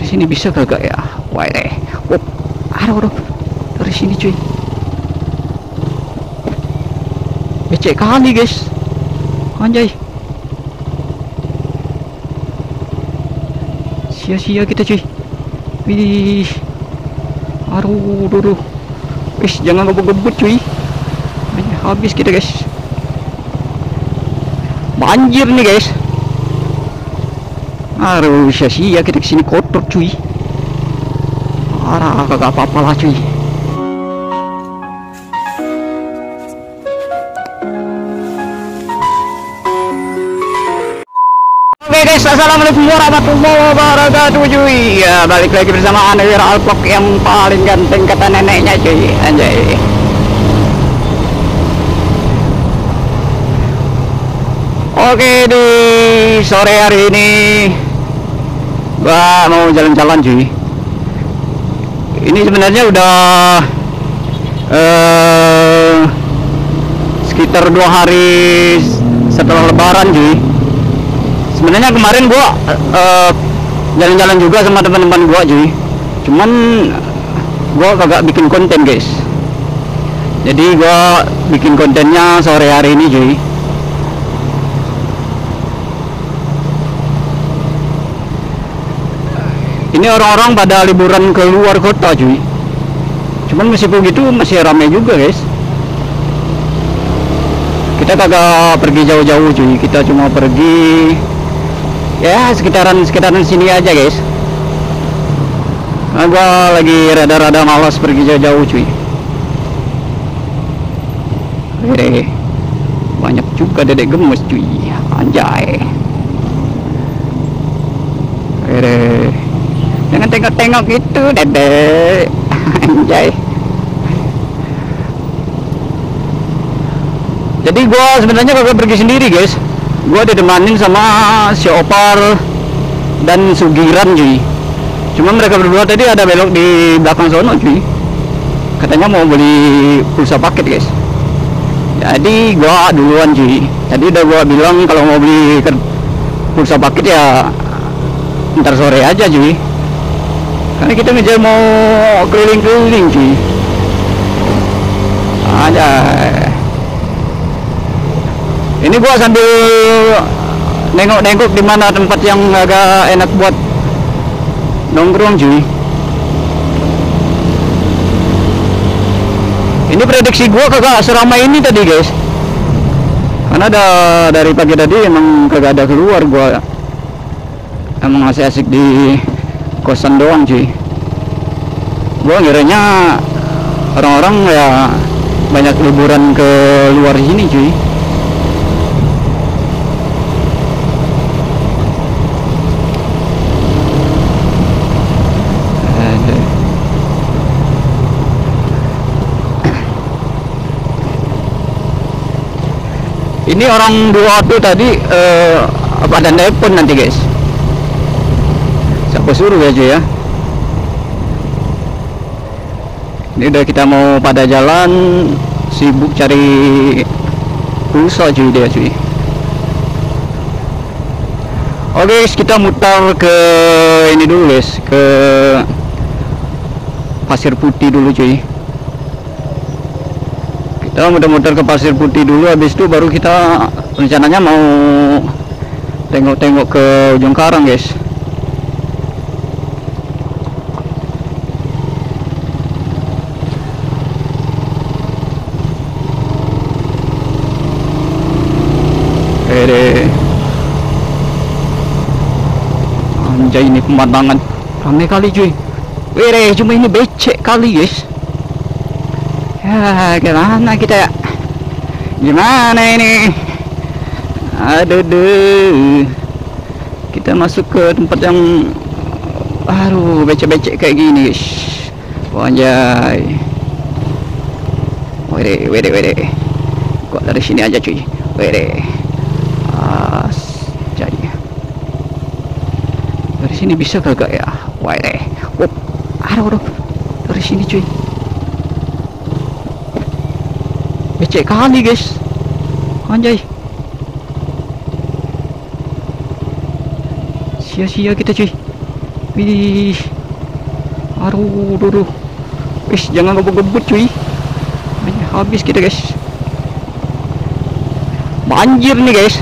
Dari sini bisa kagak ya? Wah deh. Aduh. Dari sini cuy. Becek kali guys. Anjay. Sia-sia kita cuy. Wih. Aduh. Wih, jangan ngebut-ngebut cuy. Habis kita guys. Banjir nih guys. Aduh, sia-sia kita kesini kotor cuy. Arah kagak apa-apa lah cuy. Oke guys, assalamualaikum warahmatullahi wabarakatuh cuy. Ya, balik lagi bersama Anwar Alvlog yang paling ganteng kata neneknya cuy. Anjay. Oke, di sore hari ini gua mau jalan-jalan cuy. Ini sebenarnya udah sekitar 2 hari setelah lebaran cuy. Sebenarnya kemarin gua jalan-jalan juga sama teman-teman gua cuy. Cuman gua kagak bikin konten guys. Jadi gua bikin kontennya sore hari ini cuy. Ini orang-orang pada liburan ke luar kota cuy. Cuman meskipun gitu masih ramai juga guys. Kita kagak pergi jauh-jauh cuy. Kita cuma pergi ya sekitaran sini aja guys. Nah, gua lagi rada-rada malas pergi jauh-jauh cuy. Banyak juga dedek gemes cuy. Anjay. Jangan tengok-tengok gitu dedek. Anjay. Jadi gua sebenarnya kagak pergi sendiri guys. Gua ditemanin sama si Opar dan Sugiran cuy. Cuma mereka berdua tadi ada belok di belakang sono cuy. Katanya mau beli pulsa paket guys. Jadi gua duluan cuy. Tadi udah gua bilang kalau mau beli pulsa paket ya ntar sore aja cuy. Karena kita ngejar mau keliling-keliling cuy. Ada. Ini gua sambil nengok-nengok di mana tempat yang agak enak buat nongkrong cuy. Ini prediksi gua kagak seramai ini tadi guys. Karena dari pagi tadi emang kagak ada keluar gua. Emang masih asik di kosan doang cuy. Gua ngiranya orang-orang ya banyak liburan ke luar sini cuy. Ini orang dua tuh tadi pada nelpon nanti guys. Siapa suruh ya cuy ya. Ini udah kita mau pada jalan, sibuk cari pulsa cuy dia cuy. Oke guys, kita mutar ke ini dulu guys, ke Pasir Putih dulu cuy. Kita muter-muter ke Pasir Putih dulu, habis itu baru kita rencananya mau tengok-tengok ke ujung karang guys. Anjay, ini pemandangan ramai kali cuy. Cuma ini becek kali guys. Ya gimana kita ya? Gimana ini? Aduh. Kita masuk ke tempat yang becek-becek kayak gini guys. Anjay. Wede. Kok dari sini aja cuy. Wede. Jadi dari sini bisa kagak ya? Wede. Aduh. Dari sini cuy. Becek kali guys. Anjay. Sia-sia kita cuy. Wih, aduh, aduh. Wih, jangan ngebut-ngebut cuy. Habis kita guys. Banjir nih guys.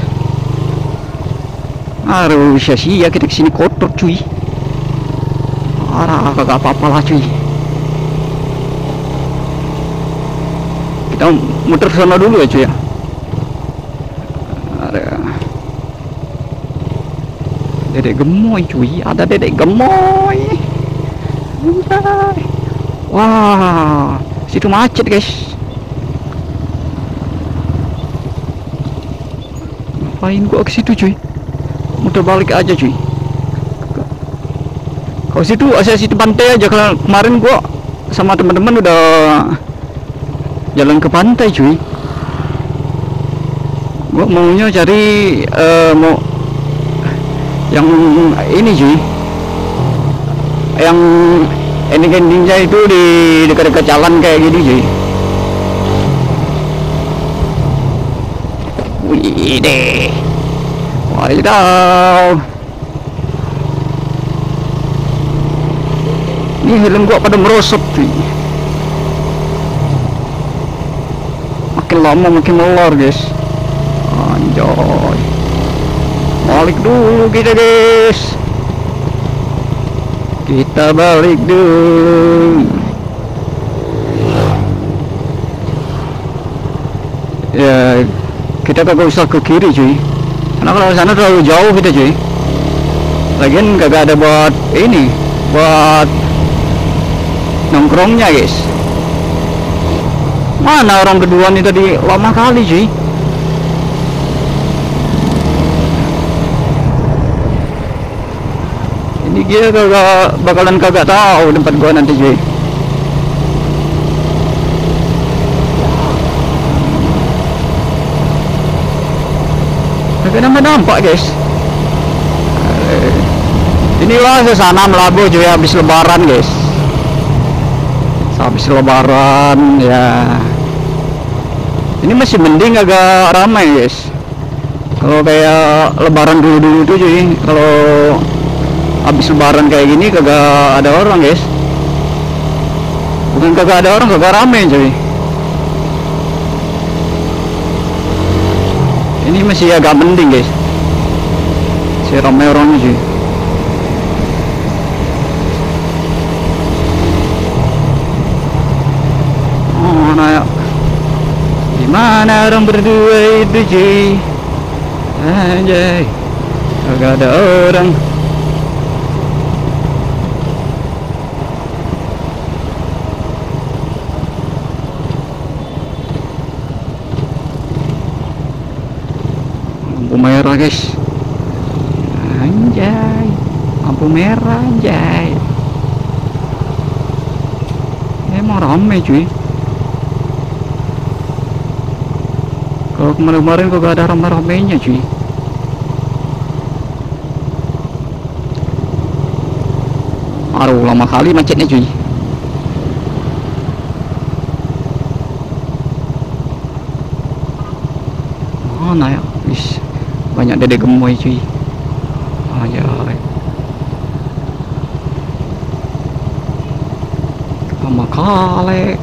Aduh, sia-sia kita kesini kotor cuy. Arah kagak apa-apa lah cuy. Kita muter sana dulu ya cuy ya. Ada dedek gemoy cuy, ada dedek gemoy. Wah, situ macet guys. Ngapain gua ke situ cuy? Muter balik aja cuy. Kalau situ asal situ pantai aja. Kalau kemarin gua sama teman-teman udah jalan ke pantai cuy. Gua maunya cari mau yang ini cuy, yang ini kan ninja itu di dekat-dekat jalan kayak gini cuy. Wih deh, wadidaw. Ini helm gua pada merosot cuy. Makin lama makin molor guys. Anjoy. Balik dulu kita guys. Kita balik dulu. Ya, kita kagak usah ke kiri cuy. Karena kalau sana terlalu jauh kita cuy. Lagian kagak ada buat ini, buat nongkrongnya guys. Mana orang kedua nih tadi, lama kali cuy. Ini dia bakalan kagak tahu tempat gua nanti cuy. Kagak nampak guys. Inilah suasana Melabu cuy habis lebaran guys. Habis lebaran ya. Ini masih mending agak ramai guys. Kalau kayak lebaran dulu-dulu tuh cuy, kalau habis lebaran kayak gini kagak ada orang guys. Bukan kagak ada orang, kagak ramai cuy. Ini masih agak mending guys. Masih ramai orangnya cuy. Dimana orang berdua itu cuy. Anjay, kagak ada orang. Lampu merah guys. Anjay, lampu merah anjay. Emang ramai cuy. Kalau kemarin-kemarin kok gak ada ramai-ramainya cuy. Aduh, lama kali macetnya cuy. Mana ya? Wis, banyak dedek gemoy cuy. Aja. Lama kali.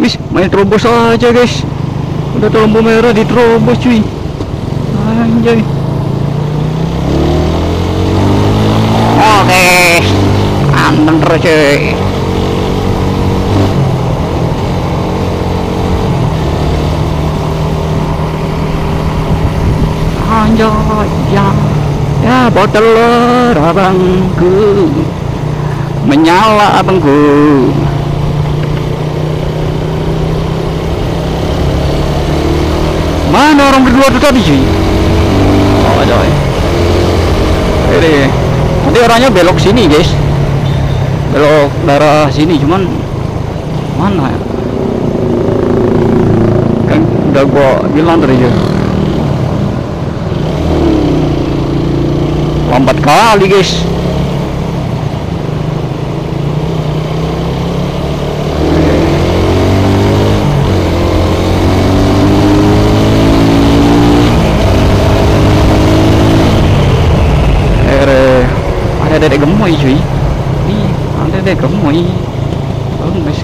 Wis, main terobos aja guys. Udah tuh lampu merah diterobos cuy. Anjay. Oke, anteng terus cuy. Anjay, ya botol abangku menyala abangku. Mana orang berdua tuh tadi cuy? Oh coy. Ini nanti orangnya belok sini guys. Belok daerah sini, cuman mana ya? Kan udah gua bilang tadi aja. Lambat kali guys. đây cũng mấy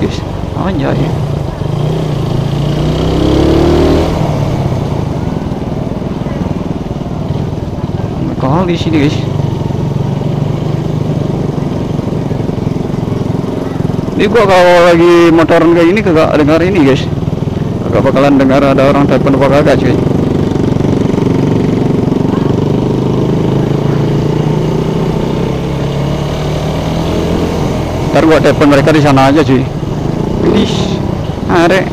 guys. Anjay. Có di sini guys. Ini gua kalau lagi motoran kayak gini kagak dengar ini guys. Kagak bakalan dengar ada orang telepon apa kagak cuy. Ntar gua telepon mereka di sana aja cuy. Ih, are.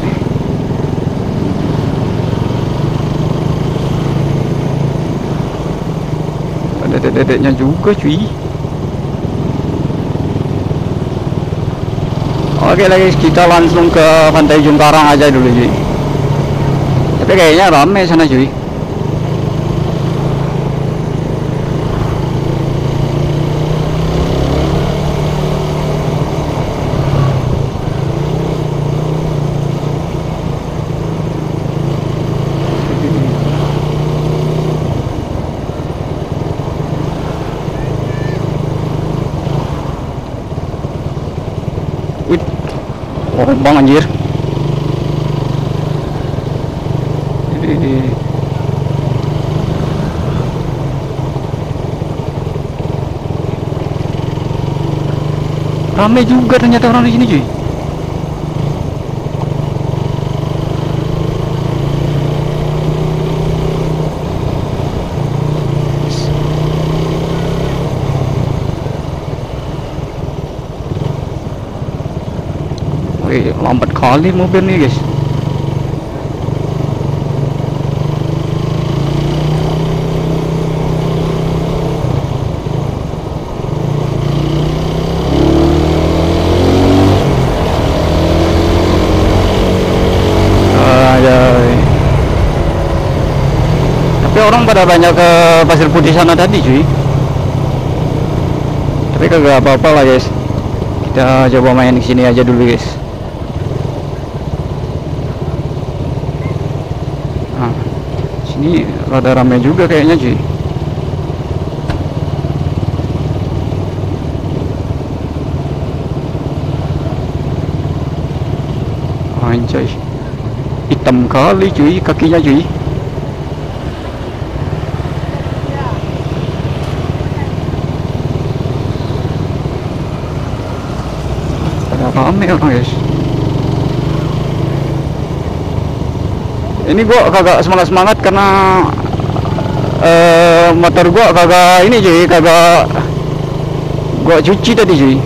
Ada dedeknya juga cuy. Oke lagi kita langsung ke Pantai Jungkarang aja dulu cuy. Tapi kayaknya rame sana cuy. Oh bang anjir. Ramai juga ternyata orang di sini cuy. Wih, lambat kali mobil nih guys. Tapi orang pada banyak ke Pasir Putih sana tadi cuy. Tapi kagak apa-apa lah guys. Kita coba main di sini aja dulu guys. Sini rada ramai juga kayaknya cuy. Anjay, hitam kali cuy kakinya cuy. Pada ramai orang guys. Ini gua kagak semangat karena motor gua kagak ini cuy, kagak gua cuci tadi cuy.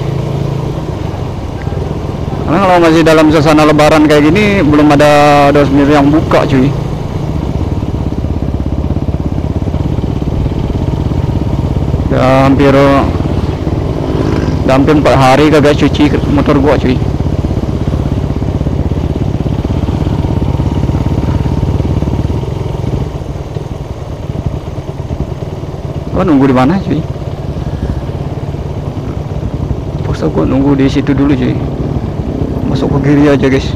Karena kalau masih dalam suasana lebaran kayak gini belum ada dosmir yang buka cuy. Udah hampir 4 hari kagak cuci motor gua cuy. Gua nunggu di mana cuy? Pokoknya gua nunggu di situ dulu cuy. Masuk ke kiri aja guys.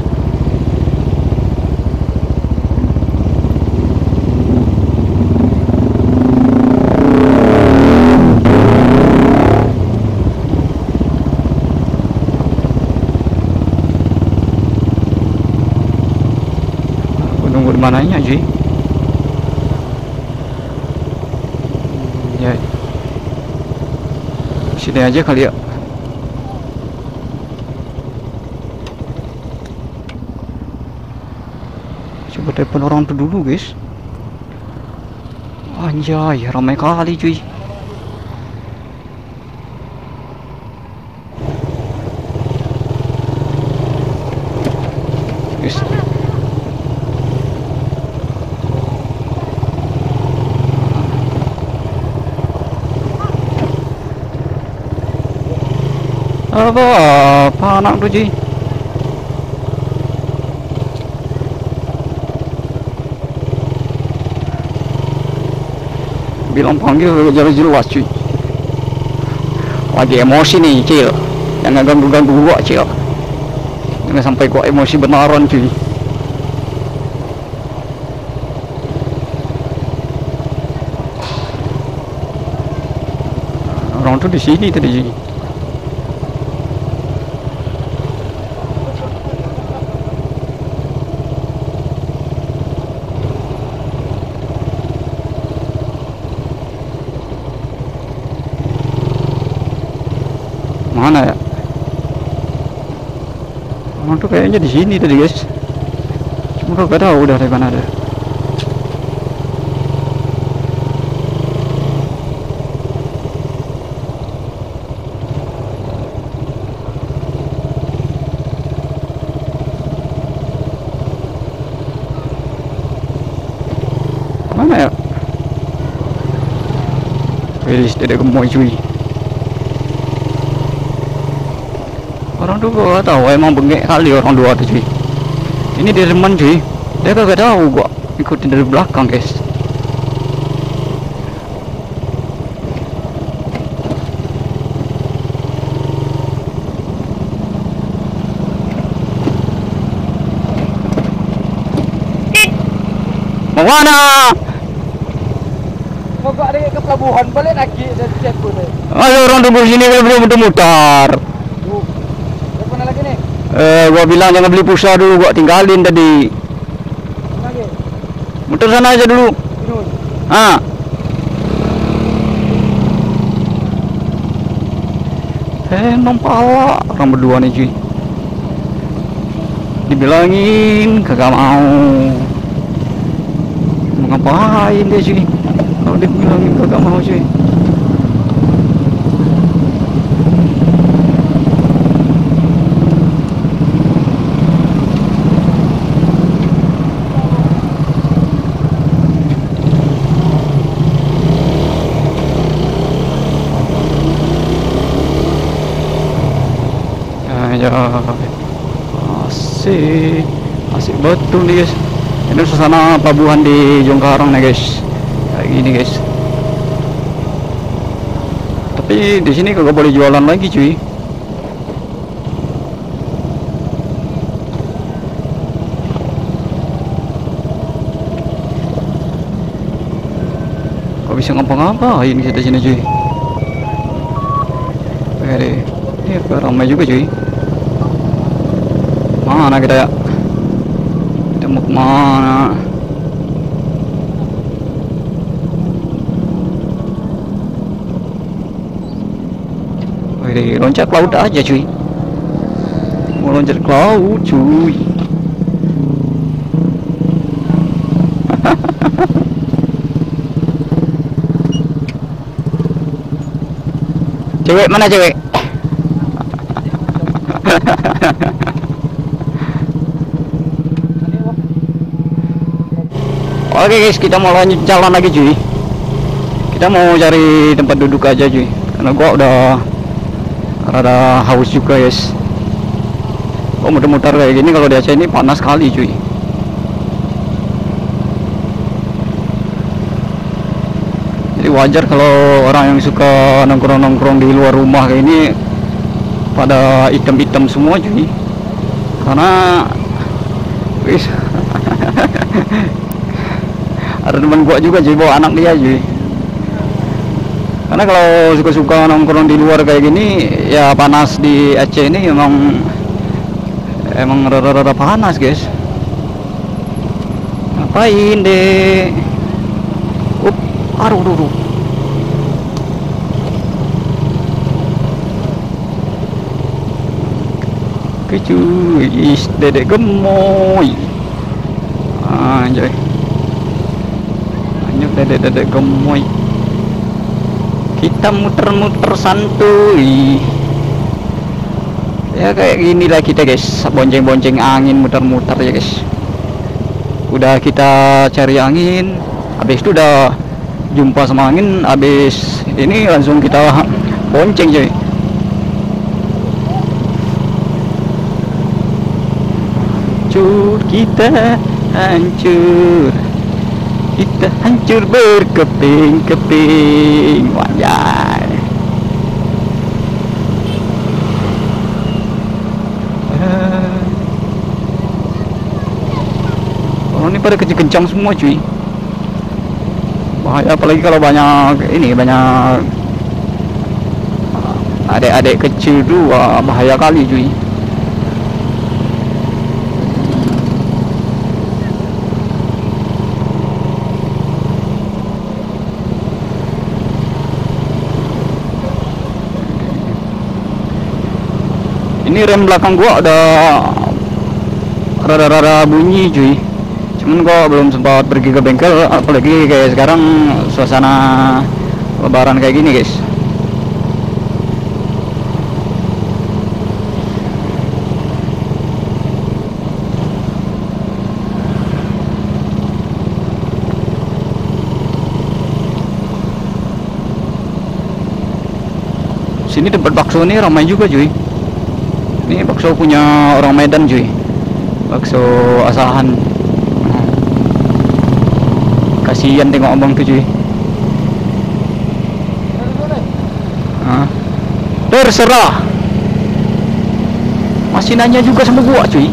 Gua nunggu di mananya cuy? Ya, sini aja kali ya. Coba telepon orang tuh dulu guys. Anjay, ramai kali cuy. Guys. Apa anak tuh cuy? Bilang panggil jelas cuy. Lagi emosi nih cil. Jangan ganggu-ganggu gua cil. Jangan sampai gua emosi beneran cuy. Orang tuh di sini tadi cuy. Kayaknya di sini tadi guys. Cuma kagak tahu udah dari mana ada. Mana ya? Wis tidak gemoy cuy. Orang tuh gak tahu emang bengek kali orang dua tuh cuy. Ini dia teman cuy. Dia kagak tahu gua ikutin dari belakang guys. Mau mana? Mau gak ada ke pelabuhan balik lagi dan cek pun. Ayo orang tunggu sini kan belum muter-muter. Ada mana lagi nih? Gua bilang jangan beli pulsa dulu, gua tinggalin tadi. Lagi. Muter sana aja dulu. Minum. Ah. Pala orang berdua nih cuy. Dibilangin kagak mau. Mau ngapain dia cuy? Kalau dibilangin kagak mau cuy. Ya, asik betul nih guys. Ini suasana pelabuhan di Jongkarang nih guys, kayak gini guys. Tapi di sini kagak boleh jualan lagi cuy. Kok bisa ngapa-ngapain kita sini cuy. Ini ramai juga cuy. Mana kita ya? Kita mau kemana? Wih, loncat ke laut aja cuy. Mau loncat ke laut cuy. Cewek mana cewek? Oke guys, kita mau lanjut jalan lagi cuy. Kita mau cari tempat duduk aja cuy, karena gua udah rada haus juga guys. Kok muter-muter kayak gini kalau di Aceh ini panas sekali cuy. Jadi wajar kalau orang yang suka nongkrong-nongkrong di luar rumah kayak ini pada hitam-hitam semua cuy. Karena wis ada teman gua juga cuy bawa anak dia cuy. Karena kalau suka-suka nongkrong di luar kayak gini ya panas di Aceh ini emang rada-rada panas guys. Ngapain deh? Aduh. Cuy, dedek gemoy. Anjay. Dedek gemoy. Kita muter-muter santuy. Ya kayak gini lah kita guys, bonceng-bonceng angin muter-muter ya guys. Udah kita cari angin, habis itu udah jumpa sama angin, habis ini langsung kita bonceng cuy. Kita hancur berkeping-keping. Wajah. Oh, ini pada kencang semua cuy. Bahaya apalagi kalau banyak adik-adik kecil tuh, bahaya kali cuy. Ini rem belakang gua rada-rada bunyi cuy. Cuman kok belum sempat pergi ke bengkel, apalagi kayak sekarang suasana lebaran kayak gini guys. Sini tempat bakso ini ramai juga cuy. Ini bakso punya orang Medan cuy, bakso asahan. Kasihan tengok abang tuh cuy. Terserah. Masih nanya juga sama gua cuy.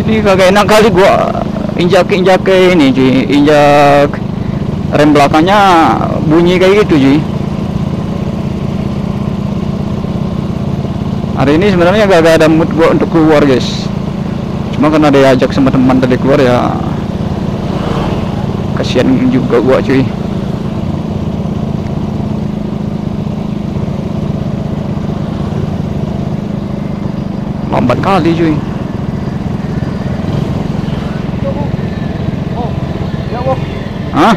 Ini kagak enak kali gua injak ini cuy, injak rem belakangnya bunyi kayak gitu cuy. Hari ini sebenarnya gak ada mood gua untuk keluar guys, cuma karena diajak sama teman tadi keluar ya, kasihan juga gua cuy. Lambat kali cuy. Hah?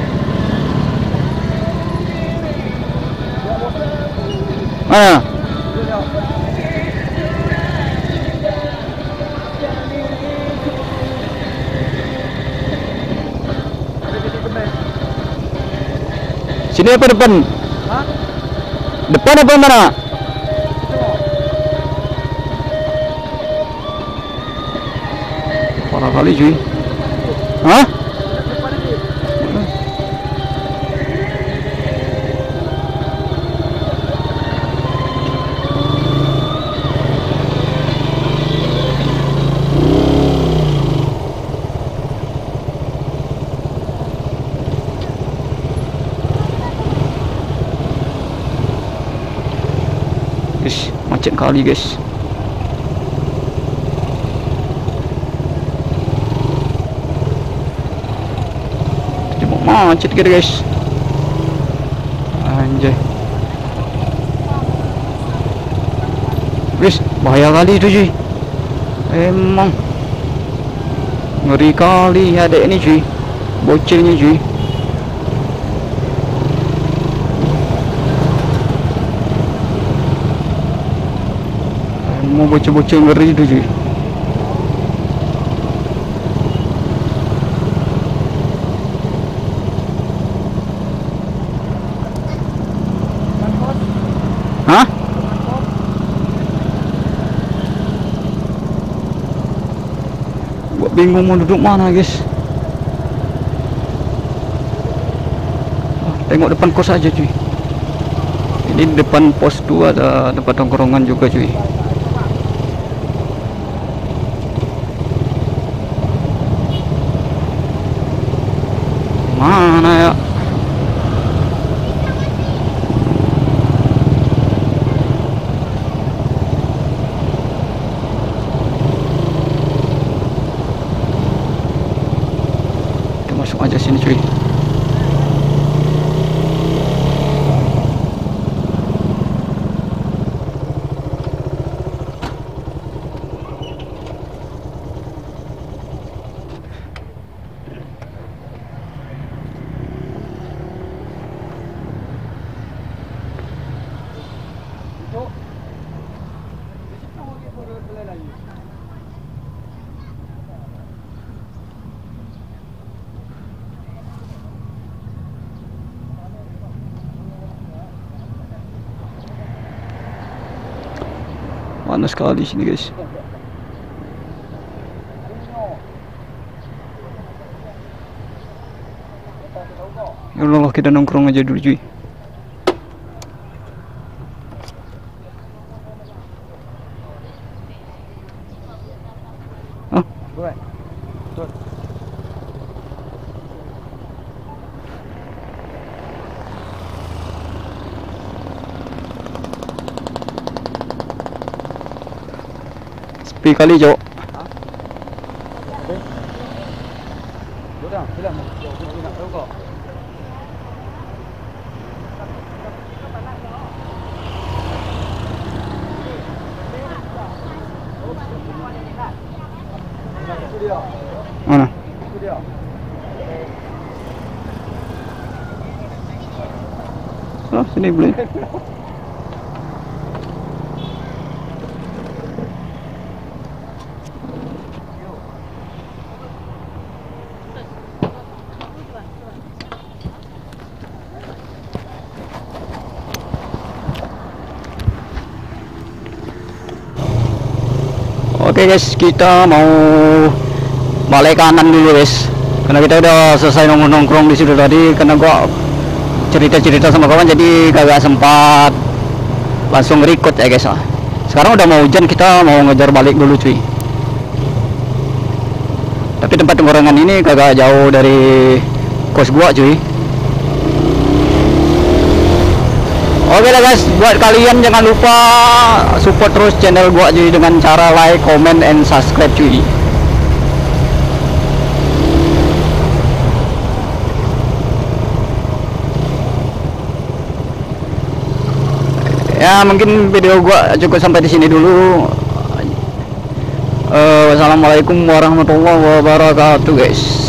Mana? Sini apa depan? Hah? Depan apa mana? Parah kali cuy. Hah? Guys, macet kali guys. Cuma macet gitu guys. Anjay. Guys, bahaya kali itu cuy. Emang ngeri kali ada ini cuy, bocilnya cuy. Mau bocil-bocil ngeri itu cuy. Hah? Gua bingung mau duduk mana guys. Tengok depan kos aja cuy. Ini depan pos 2 ada tempat tongkrongan juga cuy. Mana ya? Kita masuk aja sini cuy. Panas sekali sini guys. Ya Allah, kita nongkrong aja dulu cuy. Hah? Betul. Sepi kali Cok. Udah, bilang mau nak tahu kok. Sini boleh. Oke guys, kita mau balik kanan dulu guys, karena kita udah selesai nongkrong di situ tadi. Karena gua cerita-cerita sama kawan, jadi kagak sempat langsung record ya guys. Sekarang udah mau hujan, kita mau ngejar balik dulu cuy. Tapi tempat tongkrongan ini kagak jauh dari kos gua cuy. Oke lah guys, buat kalian jangan lupa support terus channel gua cuy dengan cara like, comment, and subscribe cuy. Ya mungkin video gua cukup sampai di sini dulu. Wassalamualaikum warahmatullahi wabarakatuh guys.